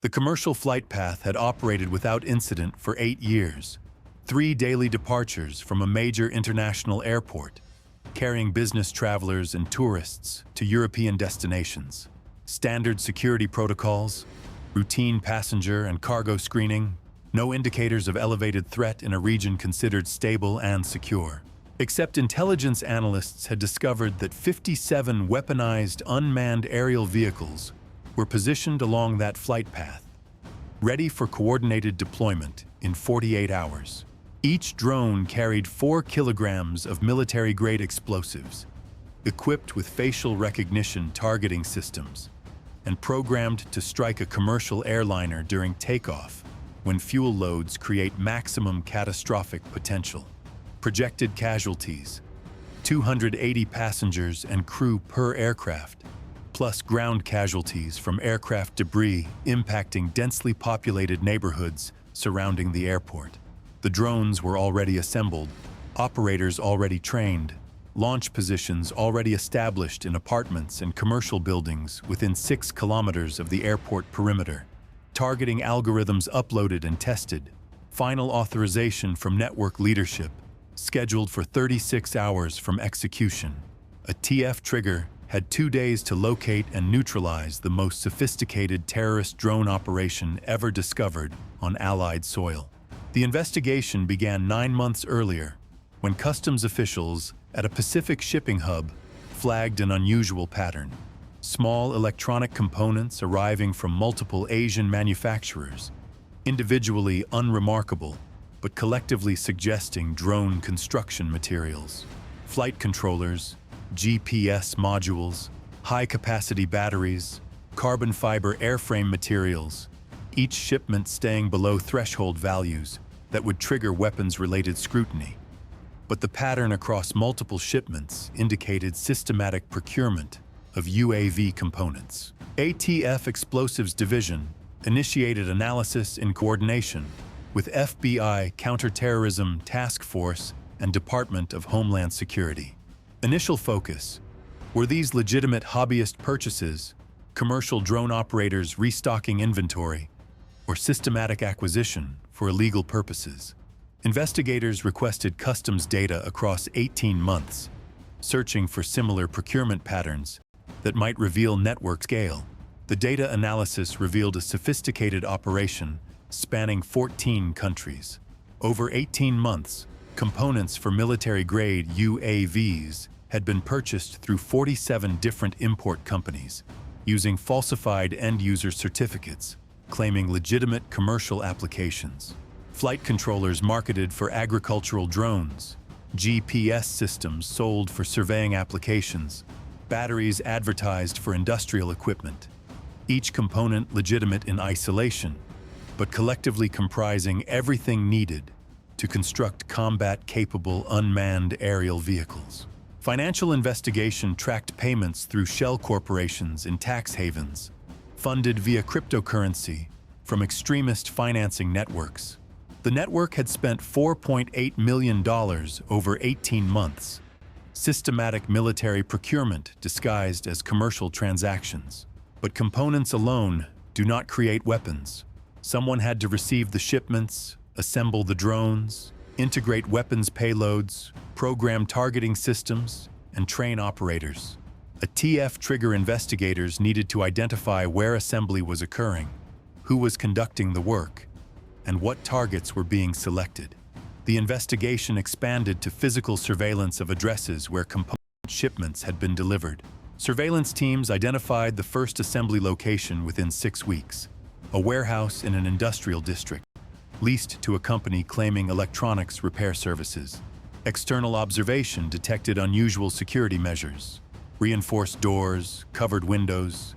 The commercial flight path had operated without incident for 8 years, 3 daily departures from a major international airport, carrying business travelers and tourists to European destinations. Standard security protocols, routine passenger and cargo screening, no indicators of elevated threat in a region considered stable and secure. Except intelligence analysts had discovered that 57 weaponized unmanned aerial vehicles were positioned along that flight path, ready for coordinated deployment in 48 hours. Each drone carried 4 kilograms of military-grade explosives, equipped with facial recognition targeting systems, and programmed to strike a commercial airliner during takeoff when fuel loads create maximum catastrophic potential. Projected casualties: 280 passengers and crew per aircraft, plus ground casualties from aircraft debris impacting densely populated neighborhoods surrounding the airport. The drones were already assembled, operators already trained, launch positions already established in apartments and commercial buildings within 6 kilometers of the airport perimeter. Targeting algorithms uploaded and tested. Final authorization from network leadership, scheduled for 36 hours from execution. ATF Trigger had 2 days to locate and neutralize the most sophisticated terrorist drone operation ever discovered on Allied soil. The investigation began 9 months earlier, when customs officials at a Pacific shipping hub flagged an unusual pattern. Small electronic components arriving from multiple Asian manufacturers, individually unremarkable, but collectively suggesting drone construction materials. Flight controllers, GPS modules, high-capacity batteries, carbon fiber airframe materials, each shipment staying below threshold values that would trigger weapons-related scrutiny. But the pattern across multiple shipments indicated systematic procurement of UAV components. ATF Explosives Division initiated analysis in coordination with FBI Counterterrorism Task Force and Department of Homeland Security. Initial focus: were these legitimate hobbyist purchases, commercial drone operators restocking inventory, or systematic acquisition for illegal purposes? Investigators requested customs data across 18 months, searching for similar procurement patterns that might reveal network scale. The data analysis revealed a sophisticated operation spanning 14 countries. Over 18 months, components for military-grade UAVs had been purchased through 47 different import companies, using falsified end-user certificates, claiming legitimate commercial applications. Flight controllers marketed for agricultural drones, GPS systems sold for surveying applications, batteries advertised for industrial equipment. Each component legitimate in isolation, but collectively comprising everything needed to construct combat-capable unmanned aerial vehicles. Financial investigation tracked payments through shell corporations in tax havens, funded via cryptocurrency from extremist financing networks. The network had spent $4.8 million over 18 months. Systematic military procurement disguised as commercial transactions. But components alone do not create weapons. Someone had to receive the shipments, assemble the drones, integrate weapons payloads, program targeting systems, and train operators. ATF Trigger investigators needed to identify where assembly was occurring, who was conducting the work, and what targets were being selected. The investigation expanded to physical surveillance of addresses where component shipments had been delivered. Surveillance teams identified the first assembly location within 6 weeks, a warehouse in an industrial district, leased to a company claiming electronics repair services. External observation detected unusual security measures, reinforced doors, covered windows,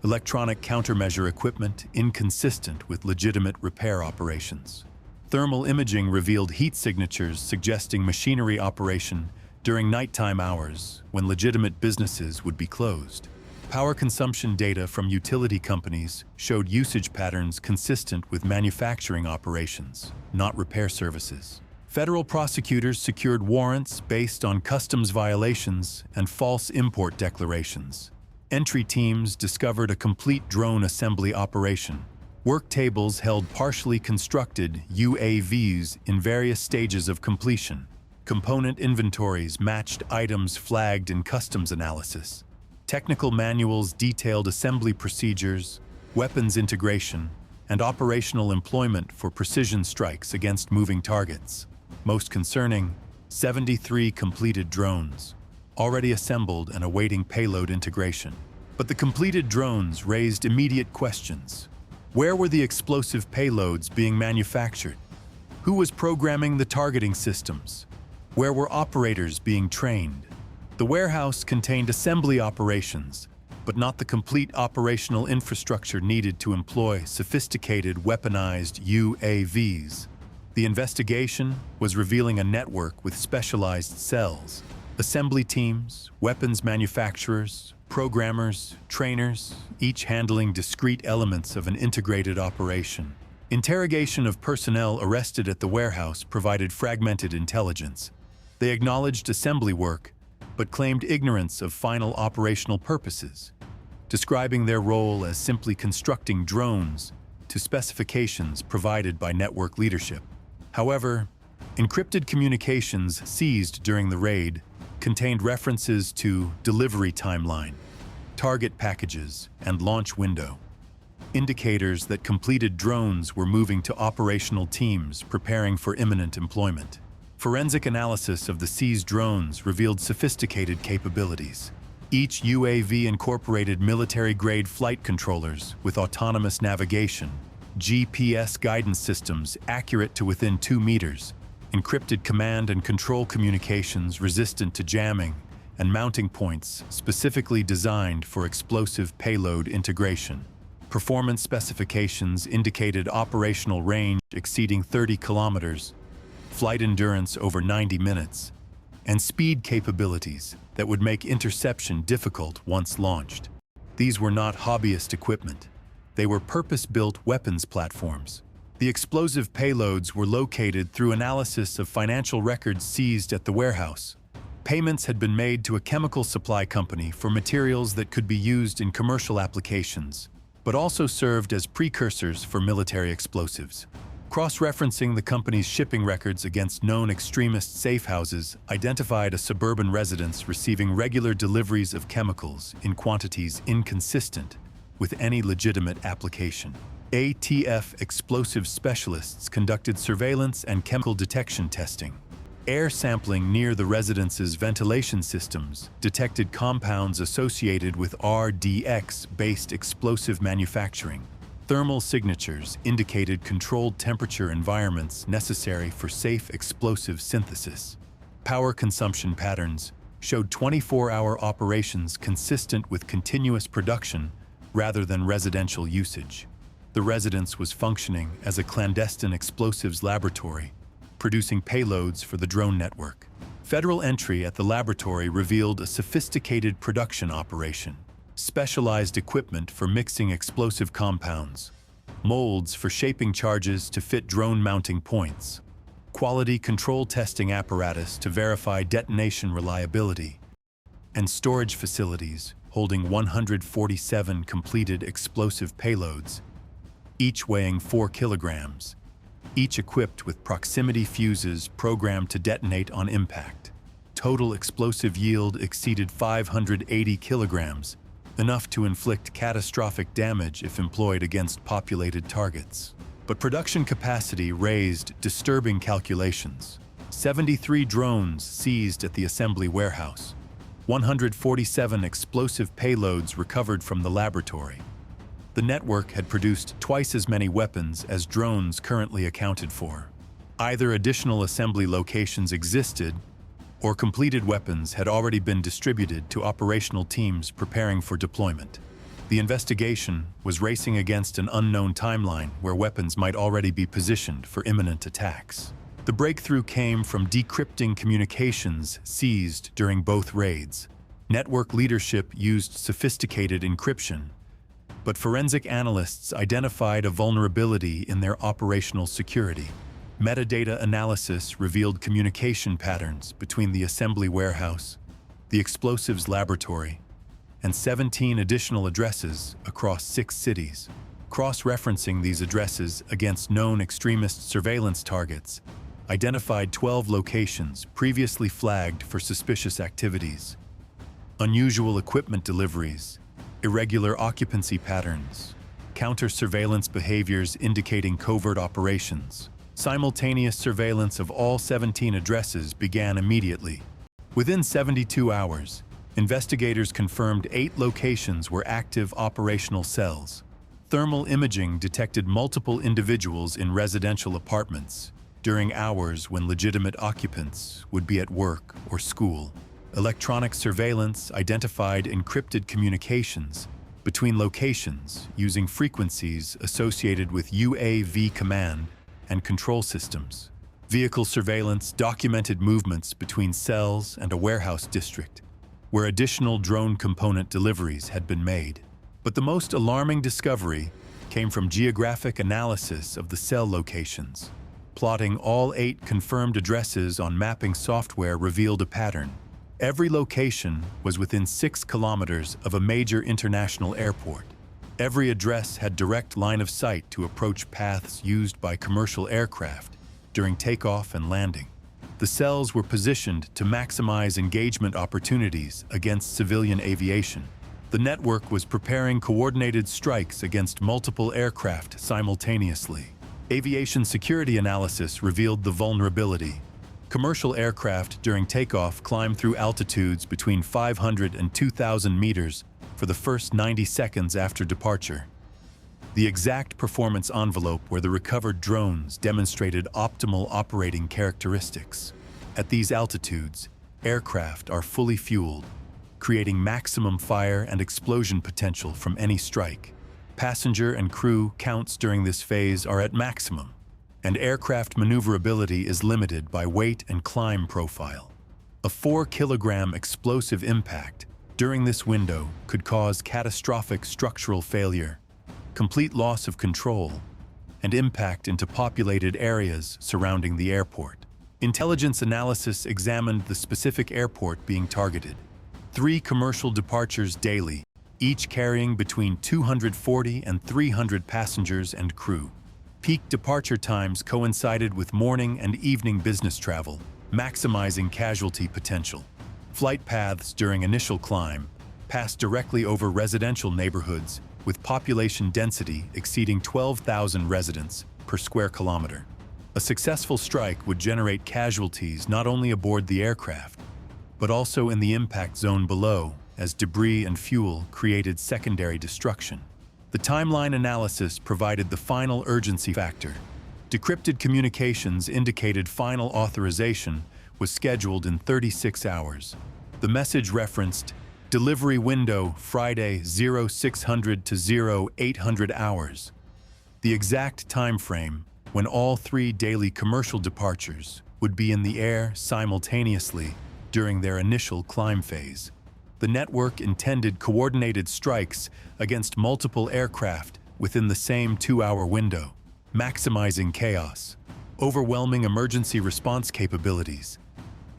electronic countermeasure equipment inconsistent with legitimate repair operations. Thermal imaging revealed heat signatures suggesting machinery operation during nighttime hours when legitimate businesses would be closed. Power consumption data from utility companies showed usage patterns consistent with manufacturing operations, not repair services. Federal prosecutors secured warrants based on customs violations and false import declarations. Entry teams discovered a complete drone assembly operation, Work tables held partially constructed UAVs in various stages of completion. Component inventories matched items flagged in customs analysis. Technical manuals detailed assembly procedures, weapons integration, and operational employment for precision strikes against moving targets. Most concerning, 73 completed drones, already assembled and awaiting payload integration. But the completed drones raised immediate questions. Where were the explosive payloads being manufactured? Who was programming the targeting systems? Where were operators being trained? The warehouse contained assembly operations, but not the complete operational infrastructure needed to employ sophisticated weaponized UAVs. The investigation was revealing a network with specialized cells, assembly teams, weapons manufacturers, programmers, trainers, each handling discrete elements of an integrated operation. Interrogation of personnel arrested at the warehouse provided fragmented intelligence. They acknowledged assembly work, but claimed ignorance of final operational purposes, describing their role as simply constructing drones to specifications provided by network leadership. However, encrypted communications seized during the raid contained references to delivery timeline, target packages, and launch window, indicators that completed drones were moving to operational teams preparing for imminent employment. Forensic analysis of the seized drones revealed sophisticated capabilities. Each UAV incorporated military-grade flight controllers with autonomous navigation, GPS guidance systems accurate to within 2 meters, encrypted command and control communications resistant to jamming, and mounting points specifically designed for explosive payload integration. Performance specifications indicated operational range exceeding 30 kilometers, flight endurance over 90 minutes, and speed capabilities that would make interception difficult once launched. These were not hobbyist equipment. They were purpose-built weapons platforms. The explosive payloads were located through analysis of financial records seized at the warehouse. Payments had been made to a chemical supply company for materials that could be used in commercial applications, but also served as precursors for military explosives. Cross-referencing the company's shipping records against known extremist safe houses identified a suburban residence receiving regular deliveries of chemicals in quantities inconsistent with any legitimate application. ATF explosive specialists conducted surveillance and chemical detection testing. Air sampling near the residence's ventilation systems detected compounds associated with RDX-based explosive manufacturing. Thermal signatures indicated controlled temperature environments necessary for safe explosive synthesis. Power consumption patterns showed 24-hour operations consistent with continuous production rather than residential usage. The residence was functioning as a clandestine explosives laboratory, producing payloads for the drone network. Federal entry at the laboratory revealed a sophisticated production operation. Specialized equipment for mixing explosive compounds, molds for shaping charges to fit drone mounting points, quality control testing apparatus to verify detonation reliability, and storage facilities holding 147 completed explosive payloads, each weighing 4 kilograms, each equipped with proximity fuses programmed to detonate on impact. Total explosive yield exceeded 580 kilograms, enough to inflict catastrophic damage if employed against populated targets. But production capacity raised disturbing calculations. 73 drones seized at the assembly warehouse. 147 explosive payloads recovered from the laboratory. The network had produced twice as many weapons as drones currently accounted for. Either additional assembly locations existed, or completed weapons had already been distributed to operational teams preparing for deployment. The investigation was racing against an unknown timeline where weapons might already be positioned for imminent attacks. The breakthrough came from decrypting communications seized during both raids. Network leadership used sophisticated encryption, but forensic analysts identified a vulnerability in their operational security. Metadata analysis revealed communication patterns between the assembly warehouse, the explosives laboratory, and 17 additional addresses across 6 cities. cross-referencing these addresses against known extremist surveillance targets, identified 12 locations previously flagged for suspicious activities. Unusual equipment deliveries, irregular occupancy patterns, counter-surveillance behaviors indicating covert operations. Simultaneous surveillance of all 17 addresses began immediately. Within 72 hours, investigators confirmed 8 locations were active operational cells. Thermal imaging detected multiple individuals in residential apartments during hours when legitimate occupants would be at work or school. Electronic surveillance identified encrypted communications between locations using frequencies associated with UAV command and control systems. Vehicle surveillance documented movements between cells and a warehouse district, where additional drone component deliveries had been made. But the most alarming discovery came from geographic analysis of the cell locations. Plotting all 8 confirmed addresses on mapping software revealed a pattern. Every location was within 6 kilometers of a major international airport. Every address had direct line of sight to approach paths used by commercial aircraft during takeoff and landing. The cells were positioned to maximize engagement opportunities against civilian aviation. The network was preparing coordinated strikes against multiple aircraft simultaneously. Aviation security analysis revealed the vulnerability. Commercial aircraft during takeoff climbed through altitudes between 500 and 2,000 meters for the first 90 seconds after departure. The exact performance envelope where the recovered drones demonstrated optimal operating characteristics. At these altitudes, aircraft are fully fueled, creating maximum fire and explosion potential from any strike. Passenger and crew counts during this phase are at maximum, and aircraft maneuverability is limited by weight and climb profile. A 4-kilogram explosive impact during this window could cause catastrophic structural failure, complete loss of control, and impact into populated areas surrounding the airport. Intelligence analysis examined the specific airport being targeted. 3 commercial departures daily, each carrying between 240 and 300 passengers and crew. Peak departure times coincided with morning and evening business travel, maximizing casualty potential. Flight paths during initial climb passed directly over residential neighborhoods with population density exceeding 12,000 residents per square kilometer. A successful strike would generate casualties not only aboard the aircraft, but also in the impact zone below, as debris and fuel created secondary destruction. The timeline analysis provided the final urgency factor. Decrypted communications indicated final authorization was scheduled in 36 hours. The message referenced delivery window Friday 0600 to 0800 hours. The exact time frame when all 3 daily commercial departures would be in the air simultaneously during their initial climb phase. The network intended coordinated strikes against multiple aircraft within the same 2-hour window, maximizing chaos, overwhelming emergency response capabilities,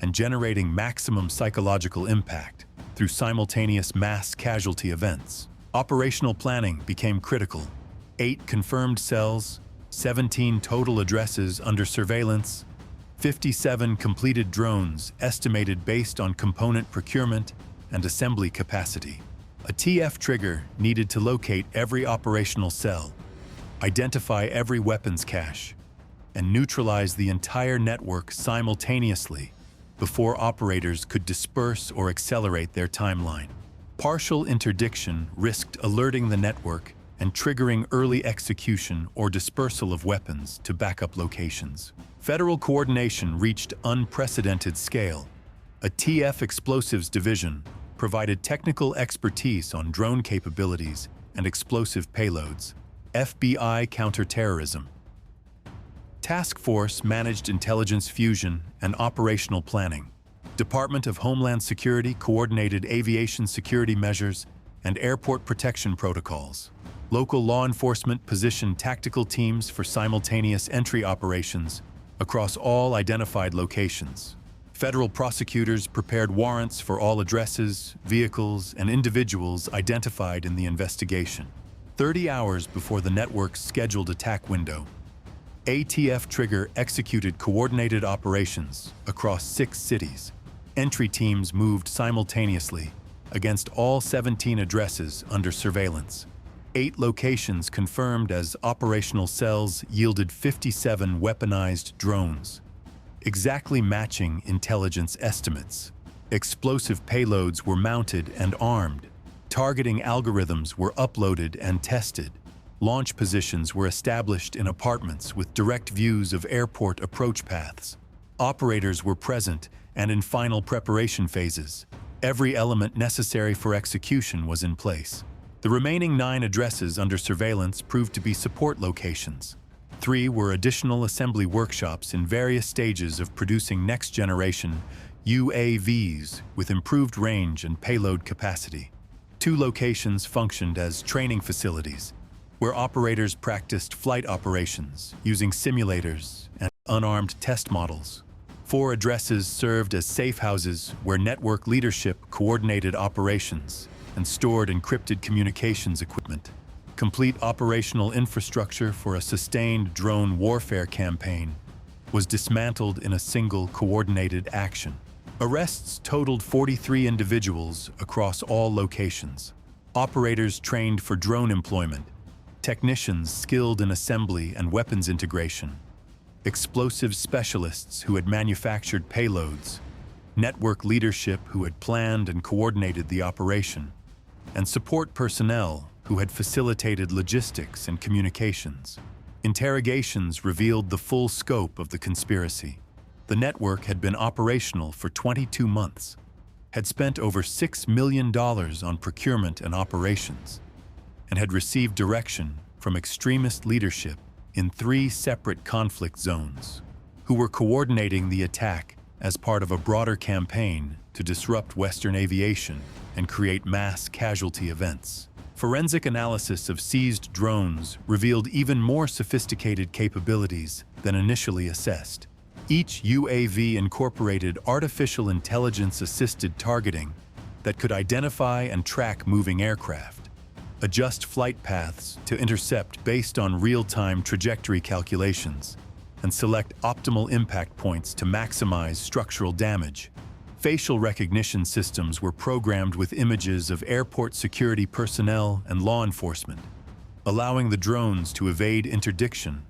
and generating maximum psychological impact through simultaneous mass casualty events. Operational planning became critical. 8 confirmed cells, 17 total addresses under surveillance, 57 completed drones estimated based on component procurement and assembly capacity. A ATF Trigger needed to locate every operational cell, identify every weapons cache, and neutralize the entire network simultaneously before operators could disperse or accelerate their timeline. Partial interdiction risked alerting the network and triggering early execution or dispersal of weapons to backup locations. Federal coordination reached unprecedented scale. A TF Explosives Division provided technical expertise on drone capabilities and explosive payloads. FBI counterterrorism. Task Force managed intelligence fusion and operational planning. Department of Homeland Security coordinated aviation security measures and airport protection protocols. Local law enforcement positioned tactical teams for simultaneous entry operations across all identified locations. Federal prosecutors prepared warrants for all addresses, vehicles, and individuals identified in the investigation. 30 hours before the network's scheduled attack window, ATF Trigger executed coordinated operations across 6 cities. Entry teams moved simultaneously against all 17 addresses under surveillance. 8 locations confirmed as operational cells yielded 57 weaponized drones, exactly matching intelligence estimates. Explosive payloads were mounted and armed. Targeting algorithms were uploaded and tested. Launch positions were established in apartments with direct views of airport approach paths. Operators were present and in final preparation phases. Every element necessary for execution was in place. The remaining 9 addresses under surveillance proved to be support locations. 3 were additional assembly workshops in various stages of producing next-generation UAVs with improved range and payload capacity. 2 locations functioned as training facilities, where operators practiced flight operations using simulators and unarmed test models. 4 addresses served as safe houses where network leadership coordinated operations and stored encrypted communications equipment. Complete operational infrastructure for a sustained drone warfare campaign was dismantled in a single coordinated action. Arrests totaled 43 individuals across all locations. Operators trained for drone employment, technicians skilled in assembly and weapons integration, explosive specialists who had manufactured payloads, network leadership who had planned and coordinated the operation, and support personnel who had facilitated logistics and communications. Interrogations revealed the full scope of the conspiracy. The network had been operational for 22 months, had spent over $6 million on procurement and operations, and had received direction from extremist leadership in 3 separate conflict zones, who were coordinating the attack as part of a broader campaign to disrupt Western aviation and create mass casualty events. Forensic analysis of seized drones revealed even more sophisticated capabilities than initially assessed. Each UAV incorporated artificial intelligence-assisted targeting that could identify and track moving aircraft, adjust flight paths to intercept based on real-time trajectory calculations, and select optimal impact points to maximize structural damage. Facial recognition systems were programmed with images of airport security personnel and law enforcement, allowing the drones to evade interdiction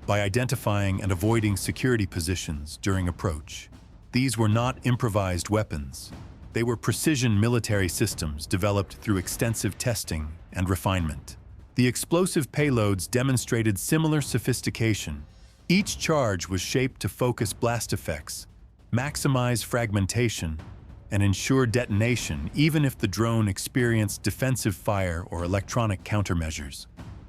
by identifying and avoiding security positions during approach. These were not improvised weapons. They were precision military systems developed through extensive testing and refinement. The explosive payloads demonstrated similar sophistication. Each charge was shaped to focus blast effects, maximize fragmentation, and ensure detonation even if the drone experienced defensive fire or electronic countermeasures.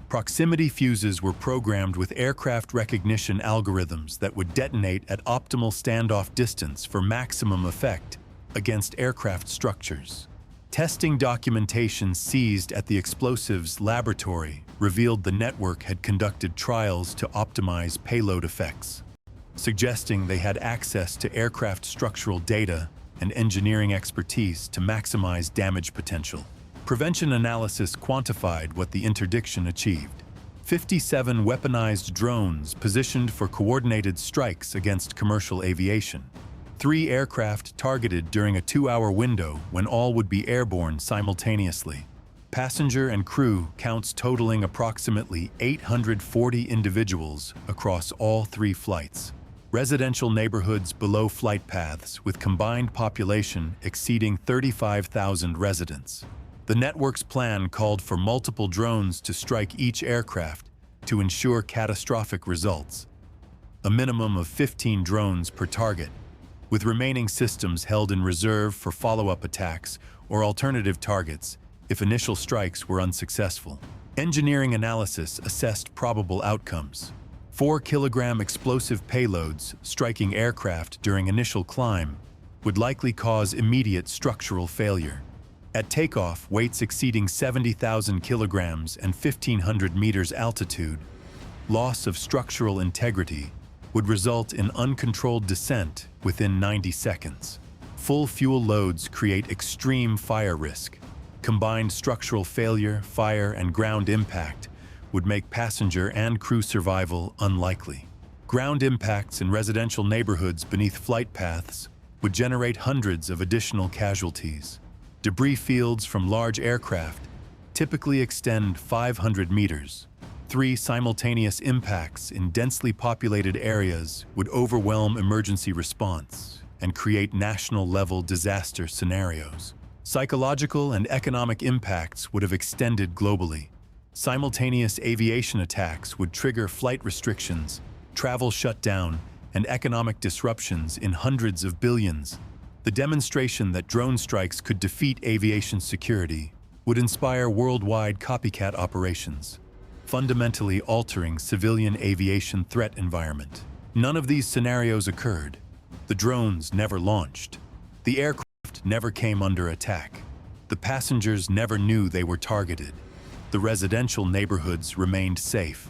Proximity fuses were programmed with aircraft recognition algorithms that would detonate at optimal standoff distance for maximum effect against aircraft structures. Testing documentation seized at the explosives laboratory revealed the network had conducted trials to optimize payload effects, suggesting they had access to aircraft structural data and engineering expertise to maximize damage potential. Prevention analysis quantified what the interdiction achieved. 57 weaponized drones positioned for coordinated strikes against commercial aviation. 3 aircraft targeted during a 2-hour window when all would be airborne simultaneously. Passenger and crew counts totaling approximately 840 individuals across all 3 flights. Residential neighborhoods below flight paths with combined population exceeding 35,000 residents. The network's plan called for multiple drones to strike each aircraft to ensure catastrophic results. A minimum of 15 drones per target, with remaining systems held in reserve for follow-up attacks or alternative targets if initial strikes were unsuccessful. Engineering analysis assessed probable outcomes. 4-kilogram explosive payloads striking aircraft during initial climb would likely cause immediate structural failure. At takeoff, weights exceeding 70,000 kilograms and 1,500 meters altitude, loss of structural integrity would result in uncontrolled descent within 90 seconds. Full fuel loads create extreme fire risk. Combined structural failure, fire, and ground impact would make passenger and crew survival unlikely. Ground impacts in residential neighborhoods beneath flight paths would generate hundreds of additional casualties. Debris fields from large aircraft typically extend 500 meters. 3 simultaneous impacts in densely populated areas would overwhelm emergency response and create national-level disaster scenarios. Psychological and economic impacts would have extended globally. Simultaneous aviation attacks would trigger flight restrictions, travel shutdown, and economic disruptions in hundreds of billions. The demonstration that drone strikes could defeat aviation security would inspire worldwide copycat operations, fundamentally altering civilian aviation threat environment. None of these scenarios occurred. The drones never launched. The aircraft never came under attack. The passengers never knew they were targeted. The residential neighborhoods remained safe.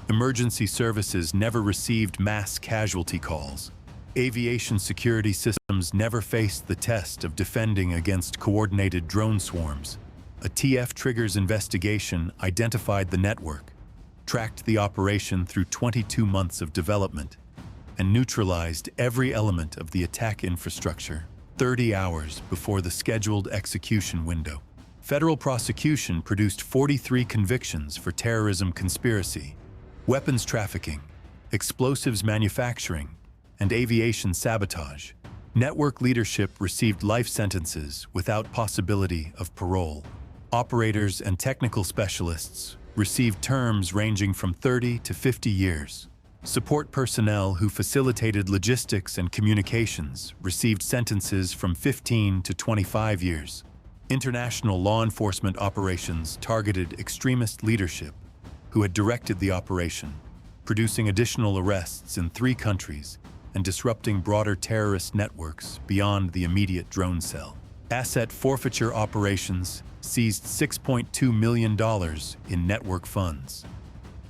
Emergency services never received mass casualty calls. Aviation security systems never faced the test of defending against coordinated drone swarms. ATF Trigger's investigation identified the network, tracked the operation through 22 months of development, and neutralized every element of the attack infrastructure 30 hours before the scheduled execution window. Federal prosecution produced 43 convictions for terrorism conspiracy, weapons trafficking, explosives manufacturing, and aviation sabotage. Network leadership received life sentences without possibility of parole. Operators and technical specialists received terms ranging from 30 to 50 years. Support personnel who facilitated logistics and communications received sentences from 15 to 25 years. International law enforcement operations targeted extremist leadership who had directed the operation, producing additional arrests in 3 countries and disrupting broader terrorist networks beyond the immediate drone cell. Asset forfeiture operations seized $6.2 million in network funds,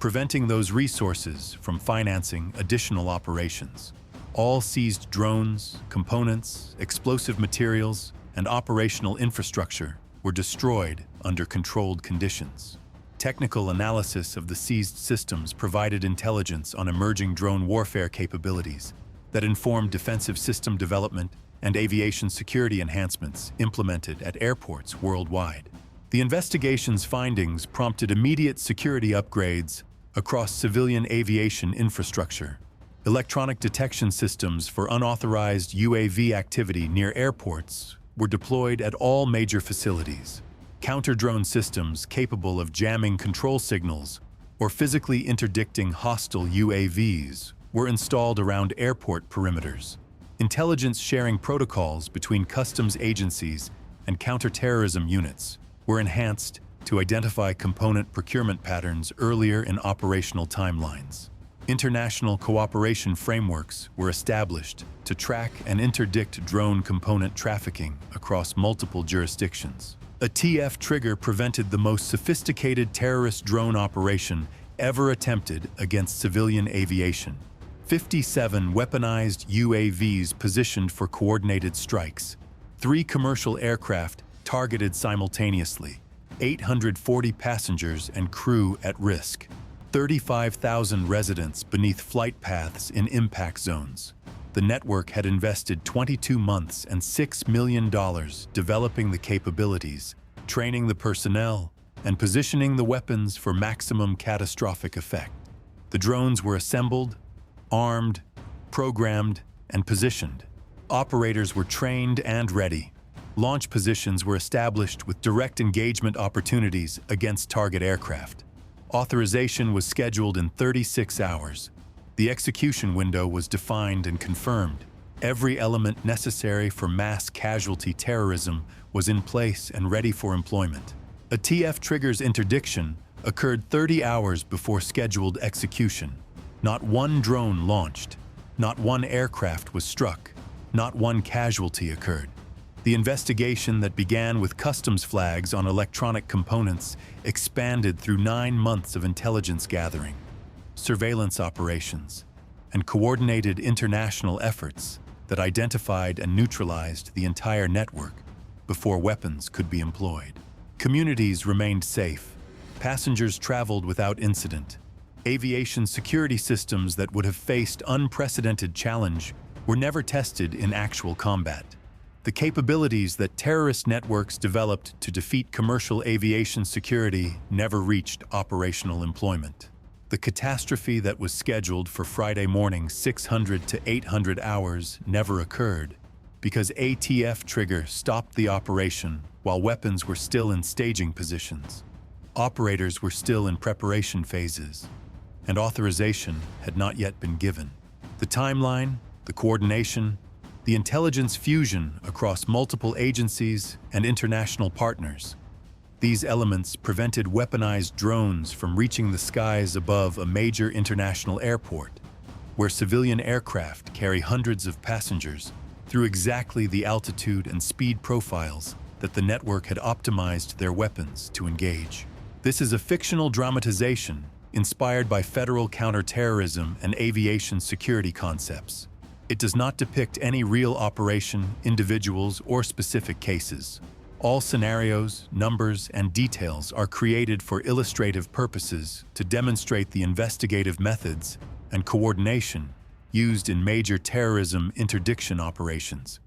preventing those resources from financing additional operations. All seized drones, components, explosive materials, and operational infrastructure were destroyed under controlled conditions. Technical analysis of the seized systems provided intelligence on emerging drone warfare capabilities that informed defensive system development and aviation security enhancements implemented at airports worldwide. The investigation's findings prompted immediate security upgrades across civilian aviation infrastructure. Electronic detection systems for unauthorized UAV activity near airports were deployed at all major facilities. Counter-drone systems capable of jamming control signals or physically interdicting hostile UAVs were installed around airport perimeters. Intelligence-sharing protocols between customs agencies and counterterrorism units were enhanced to identify component procurement patterns earlier in operational timelines. International cooperation frameworks were established to track and interdict drone component trafficking across multiple jurisdictions. ATF Trigger prevented the most sophisticated terrorist drone operation ever attempted against civilian aviation. 57 weaponized UAVs positioned for coordinated strikes, 3 commercial aircraft targeted simultaneously, 840 passengers and crew at risk, 35,000 residents beneath flight paths in impact zones. The network had invested 22 months and $6 million developing the capabilities, training the personnel, and positioning the weapons for maximum catastrophic effect. The drones were assembled, armed, programmed, and positioned. Operators were trained and ready. Launch positions were established with direct engagement opportunities against target aircraft. Authorization was scheduled in 36 hours. The execution window was defined and confirmed. Every element necessary for mass casualty terrorism was in place and ready for employment. ATF Trigger's interdiction occurred 30 hours before scheduled execution. Not one drone launched. Not one aircraft was struck. Not one casualty occurred. The investigation that began with customs flags on electronic components expanded through 9 months of intelligence gathering, surveillance operations, and coordinated international efforts that identified and neutralized the entire network before weapons could be employed. Communities remained safe. Passengers traveled without incident. Aviation security systems that would have faced unprecedented challenge were never tested in actual combat. The capabilities that terrorist networks developed to defeat commercial aviation security never reached operational employment. The catastrophe that was scheduled for Friday morning 600 to 800 hours never occurred because ATF Trigger stopped the operation while weapons were still in staging positions. Operators were still in preparation phases, and authorization had not yet been given. The timeline, the coordination, the intelligence fusion across multiple agencies and international partners. These elements prevented weaponized drones from reaching the skies above a major international airport, where civilian aircraft carry hundreds of passengers through exactly the altitude and speed profiles that the network had optimized their weapons to engage. This is a fictional dramatization inspired by federal counterterrorism and aviation security concepts. It does not depict any real operation, individuals, or specific cases. All scenarios, numbers, and details are created for illustrative purposes to demonstrate the investigative methods and coordination used in major terrorism interdiction operations.